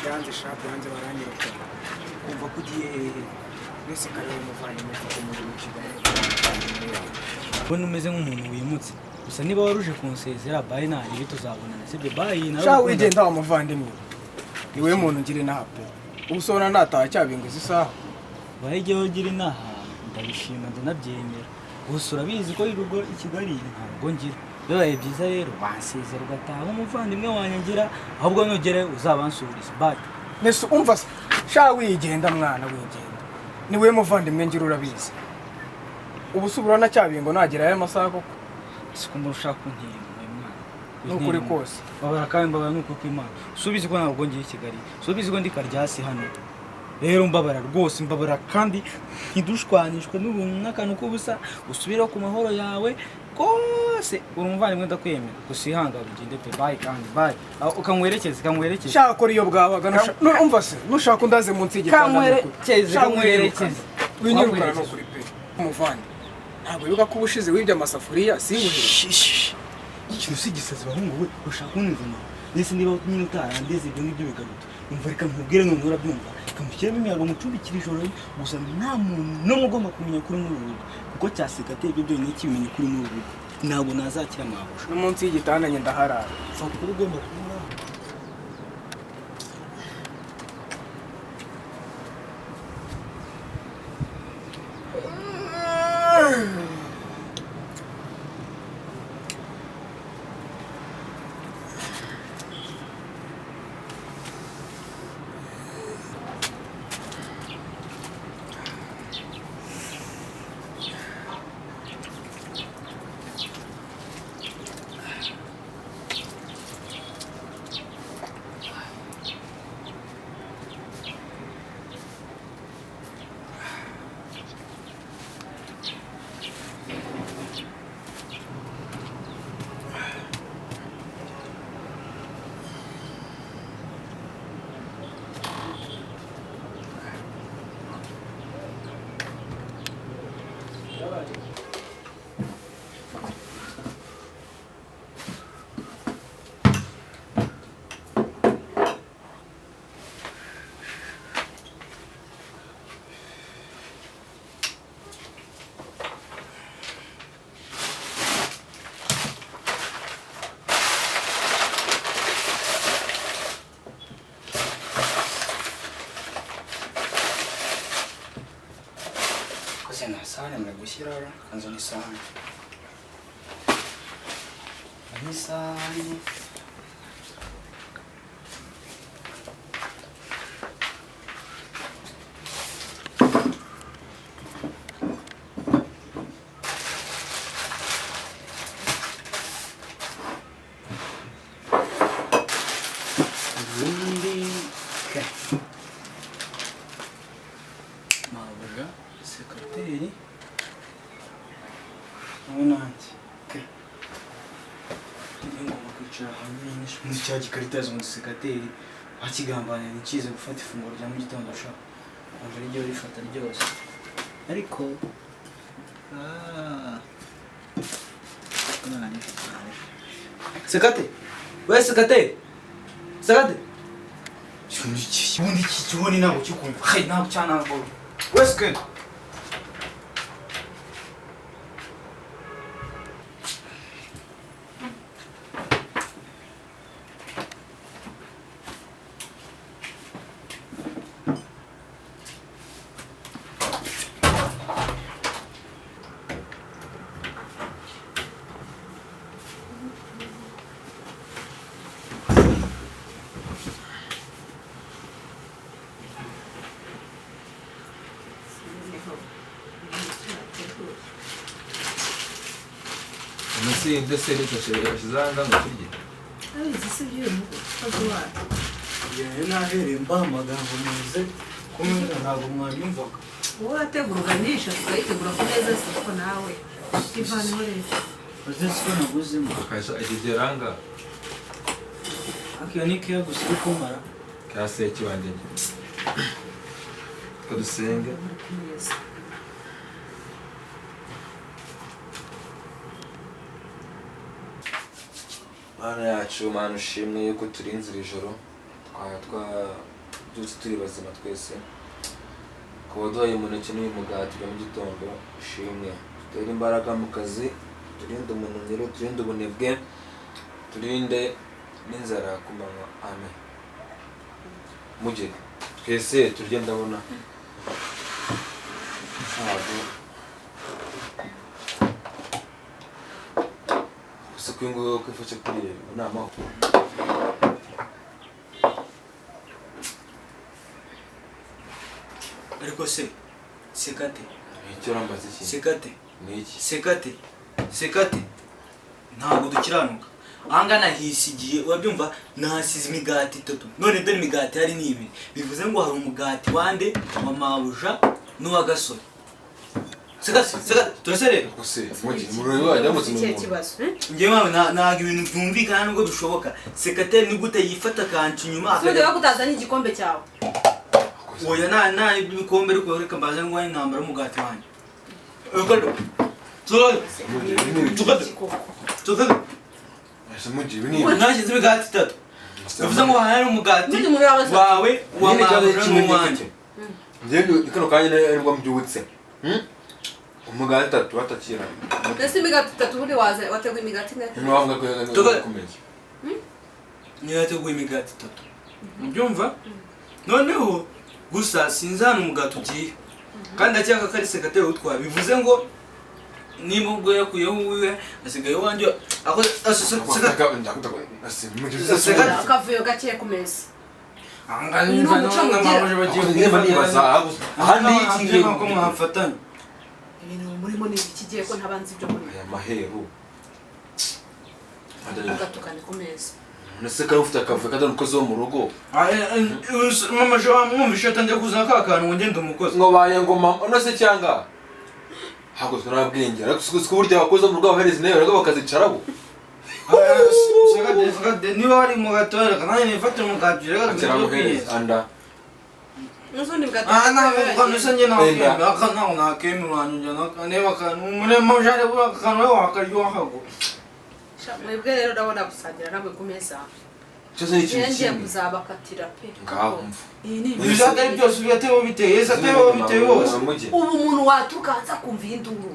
byanze shaka byanze baranyiruka kumva kugiye wese kare muvanye mu Kigali ubona umeze nk'umuntu wimutse gusa niba waruje kunsezera bayi nta ibi tuzabonana sibyo bayi nawe sha wigenda wa muvandimwe niwe muntu ngire nape ubusona nataha cyabinguza isaha bayi jye ugira inaha ndabishima ndanabyemera gusa urabizi ko irugo i Kigali ntabwo ngira bibaye byiza rero wansezera ugataha nk'umuvandimwe wanjye ngira ahubwo nugere uzabansuriza bayi nese umva sha wigenda mwana wigenda niwe muvandimwe ngira urabizi ubusubura na cyabingo nagera aya masaha koko siko mushaka kuntiye mwana nukuri kose babara kandi babara nuko kw'Imana subizi ko ntabwo ngiye i Kigali subizi ko ndi karyasi hano rero mbabara rwose mbabara kandi ntidushwanishwe n'ubuntu n'akantu k'ubusa usubire ku mahoro yawe kose urumuvandimwe ndakwemera gusa ihanga ugende pe bayi kandi bayi ukamwerekeza shaka ko riyo bwabaga umva se nushaka undaze munsi y'igitanda kamwerekeza winyirukana no kuri pe umuvandi ntabwo biga ko ubushize wibye amasafuriya siwuhere ikintu si gisazi bahungu we ushaka kunizana nese niba nyine utarandize ibyo ngibyo bigaruta umva reka nkubwire none urabyumva kamushyiramo imiyago mucumbikira ijoro gusa nta muntu n'umwe ugomba kumenya kuri muri uru rugo kuko cyasekateri ibyo byonyine kibimenye kuri muri uru rugo ntabwo nazakira amabusha no munsi y'igitanda njye ndaharara fata ukuri ugomba kumura Sahani mnagusira kanzo ni sahani. Ni sahani. Sekateri nanjye ngomba kwicara hamwe muri cya gikarita zo muri sekateri akigambanya nikize gufata ifunguro rya mu gitondo shaka umva iryo rifata ryose ariko sekateri we sekateri ubundi iki kiboni ntabwo kikumva ntabwo cyanangora wese kwe Nasi ndaseri tashizanga ngurye. Abizi se byo mukozi yewe nahereye mbamagambo muze kumwe ntabwo mwanyumvaga wowe ateguruganisha tukayitegura ku neza siko nawe Ivani Horeje uze siko naguzemo Kaisa igideranga. akiyo ni kiyo gusiga kumara Kase kiwanje. Kadusenge. Mana yacu mana ushimwe yuko turinzira ijoro byose turi bazima twese kuba duhaye umuneke n'uyu mugati mu gitondo ishimwe dutere imbaraga mu kazi turinde umunaniro turinde ubunebwe turinde n'inzara ku manywa amen Mugeni twese turye ndabona gusa ko ngo kwifashe kuri nama ariko se sekate icyo rambaza iki sekate ni iki sekate ntabwo dukiranuka ahangana hisigiye urabyumva nahasize imigati 3 none dore imigati hari n'ibiri bivuze ngo hari umugati wande wa mabuja n'uwa gasore sekate turaserera gusa Mugeni muri wajya mu kibazo ngewe ntabwo ibintu byumvikana nubwo bishoboka sekateri ni gute yifata kanci nyuma akajya kutazana igikombe cyawe oya na ibikombe ariko reka mbaze ngo ari ntambara umugati wanjye nashyize imigati 3 bivuze ngo hari umugati wawe w'amabuja n'uwanjye njyewe kano kanya nari mbyutse umugati 3 watakira ese imigati 3 buri wateguye imigati ngati nwavuga ko yakomeye nyateguye imigati 3 mubyumva noneho gusa sinzi hano umugati ugiye kandi acyanga ko ari sekateri utwara bivuze ngo niba ubwo yakuyeho uwiwe asigaye wanjye ako akavuyo gake ku meza anganyumva n'amabuja bagiye ko muhafatanya ibintu murimo ni ikigiye ko ntabanzi ibyo muri aya maheru agatukane ku meza Naseka ufite akavuyo kadano ukoze wo mu rugo mama je wamwumvisha atangiye kuzana ka kantu ngo ngende umukozi ngo baye ngo mama nose cyanga hago twarabwenge ariko siko burya abakoze mu rugo abahereza nayo rego bakazicaraho sekade niba wari mu gatora kandi nifata mu gajira akiramuhereza anda nusundi bwa nusanye na akana na kemu wanjye neba kantu mune mujare wa kantu wakaryo hago mwebwe rero ndabona gusangira namwe ku meza cyose ni kintu ngiye kuzabakatira pe ngaho iyi ni ibizatari byose biyateho biteye esateho biteye bose ubu umuntu watukanza kumva induru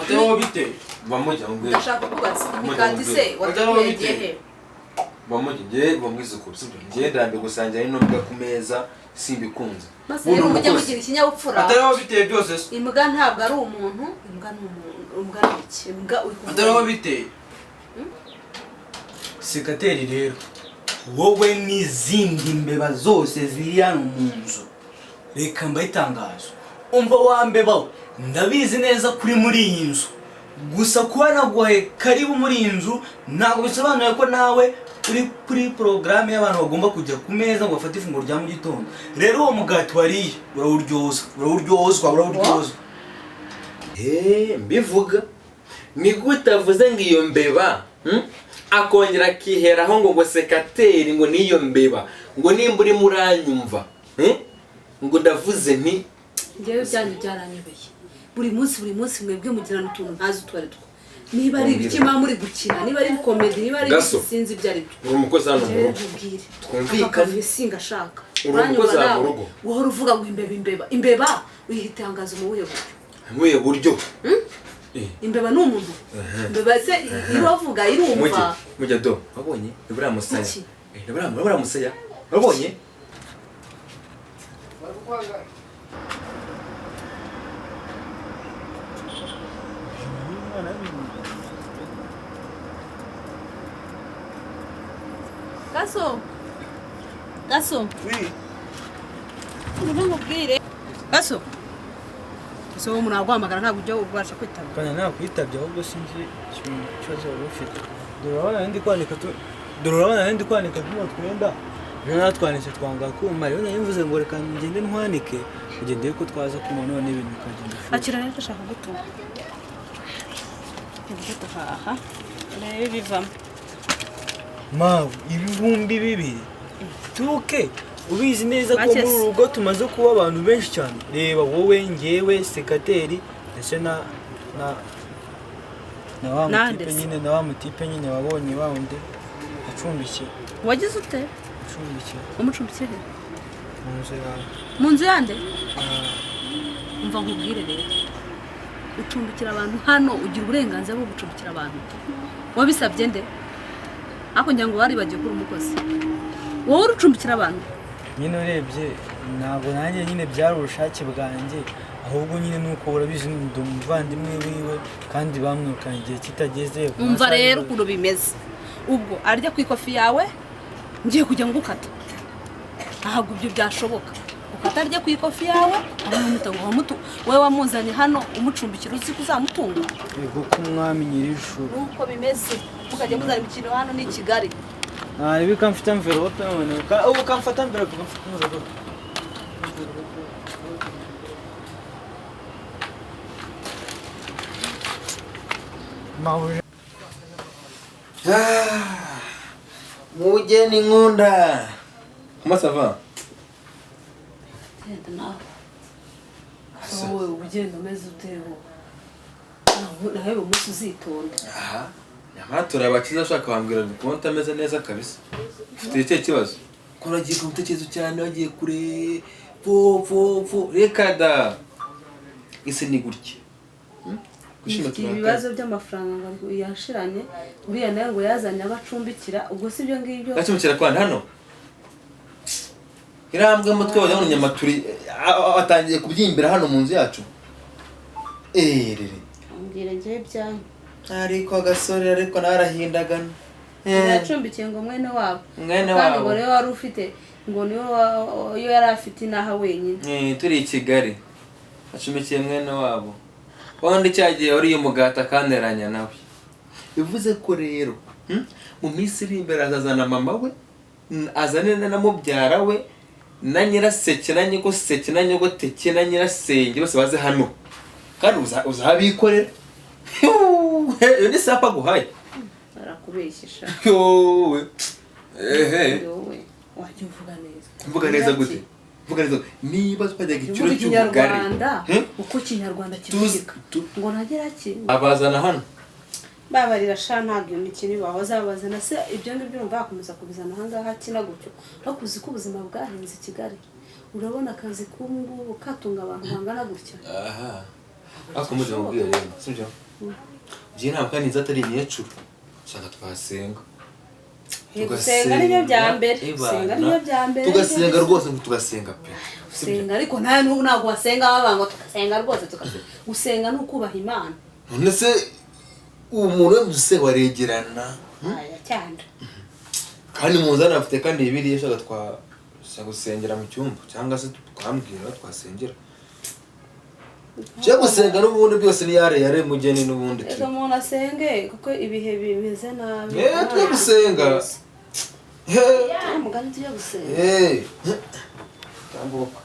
ateho biteye bamujya ngo ndashaka kubaza imigati se wateguye he bamujye bamwizuko sibyo ngiye ndambe gusangira n'inobwa ku meza simbikunze basi rero mujye mugira ikinyabupfura ateho biteye byose imbwa ntabwo ari umuntu imbwa ni umuntu imbwa ni iki imbwa uri kumva ateho biteye sekateri rero wowe n'izindi mbeba zose ziri hano mu nzu reka mbayitangazo umva wambebaho ndabizi neza kuri muri iyi nzu gusa kuba naguhaye karibu muri iyi nzu ntabwo bisobanuye ko nawe uri kuri porogaramu y'abantu bagomba kujya ku meza ngo bafate ifunguro rya mu gitondo rero uwo mugati wariye urawuryozwa mbivuga ni gute avuze ngo iyo mbeba akongera akiheraho ngo sekateri ngo niyo mbeba ngo nimba uri muranyumva ngo ndavuze nti ngewe byanyu byaranyobeye buri munsi mwebwe mugirana utuntu ntazi utwari two niba ari ibikima muri gukina niba ari komedi niba ari sinzi ibyo ari byo uri umukozi hano mu rugo twumvikane singa shaka uranyumva nawe wohora uvuga ngo imbeba uyitangaza mu buhe buryo imbeba ni umuntu imbeba se iravuga irumva mujya do wabonye ibura musaya ibura musaya wabonye Gaso oui ndamubwire Gaso so umuntu agwamagara ntabwo ujya ubasha kwitaba kana nta kwitabye ahubwo sinzi ikibazo ufite dorabana ndi kwanika bimo twenda natwanise twanga kuma rero nimvuze ngo reka ngende ntwanike kugende ko twaza kuma none ibintu bikagenda akira rero ndashaka gutuma aha nayo bivamo mawe ibihumbi 2 tuke ubizi neza ko mu rugo tumaze kuba abantu benshi cyane reba wowe ngewe sekateri ndetse na wa mutipe nyine wabonye wawundi acumbikiye wagize ute acumbikiye umucumbikiye mu nzu yande umva nkubwire rero ucumbikira abantu hano ugira uburenganzira bwo gucumbikira abantu wabisabye nde ariko ngira ngo waribagiye kuri umukozi wowe urucumbikira abantu nyine urebye ntabwo nanjye nyine byari ubushake bwanjye ahubwo nyine nuko urabizi ndi umuvandimwe wiwe kandi bamwirukanye igihe kitageze umva rero ukuntu bimeze ubwo arya ku ikofi yawe ngiye kujya ngukata ahubwo ibyo byashoboka ukatarya ku ikofi yawe wowe wamuzanye hano umucumbikira uzi kuzamutunga yego ko umwami nyir'ijuru nuko bimeze mukajya muzana imikino hano ni Kigali bika mfite envelope none ubu kamfata envelope kamfata envelope Mawuje Mugeni nkunda. Comment ça va? wowe ugenda umeze uteho nawe umunsi uzitonda nyamara turabakiza ashaka bambwira ngo ameze neza kabisa. Ufite icyo kibazo? Ko nagiye ku mutekerezo cyane wagiye kure vo reka da. Ese ni gutya. ibibazo by'amafaranga ngo yashiranye uriya nawe ngo yazanye abacumbikira ubwo si byo ngibyo bacumbikira kwa hano irambwe mutwe wajya nyamaturi atangiye kubyimbira hano mu nzu yacu rere ambwira ngiye byanyu ariko gasore ariko narahindagana yacumbikiye ngo mwene wabo kandi ngo rero wari ufite ngo niyo yari afite inaha wenyine turi i Kigali acumbikiye mwene wabo wandi cyagiye uriye umugata kanteranya nawe bivuze ko rero mu minsi iri imbere azazana mama we azane na mubyara we na nyiraseke na nyogoseke na nyogoteke na nyirasenge bose baze hano kandi uzabikorera yo ni sapa guhaye barakubeshisha yowe wajya uvuga neza gute vuga neza niba twajyaga icyuro cy'ubugari uko kinyarwanda kivugika ngo nagera ki abazana hano babarira sha ntabwo imikino ibaho bazabazana se ibyo ngibyo urumva bakomeza kubizana ahangaha kina gutyo bakuzi ko ubuzima bwahenze i Kigali urabona akazi k'ubu katunga abantu bangana gutya akomeje mubwire rero sibyo je ntabwo kandi nzatari imyecuru shaka twasenga gusenga nibyo bya mbere gusenga nibyo bya mbere tugasenga rwose tugasenga pe gusenga ariko ntabwo wasenga babango tugasenga rwose tugasenga gusenga no kubaha Imana none se umuntu wese waregerana cyane kandi muzana afite kandi ibiri yashaka gusengera mu cyumba cyangwa se twambwira twasengera cyo gusenga n'ubundi byose ni yare mugeni n'ubundi ego umuntu asenge kuko ibihe bimeze nabi twe gusenga mugani tujya gusenga tambuka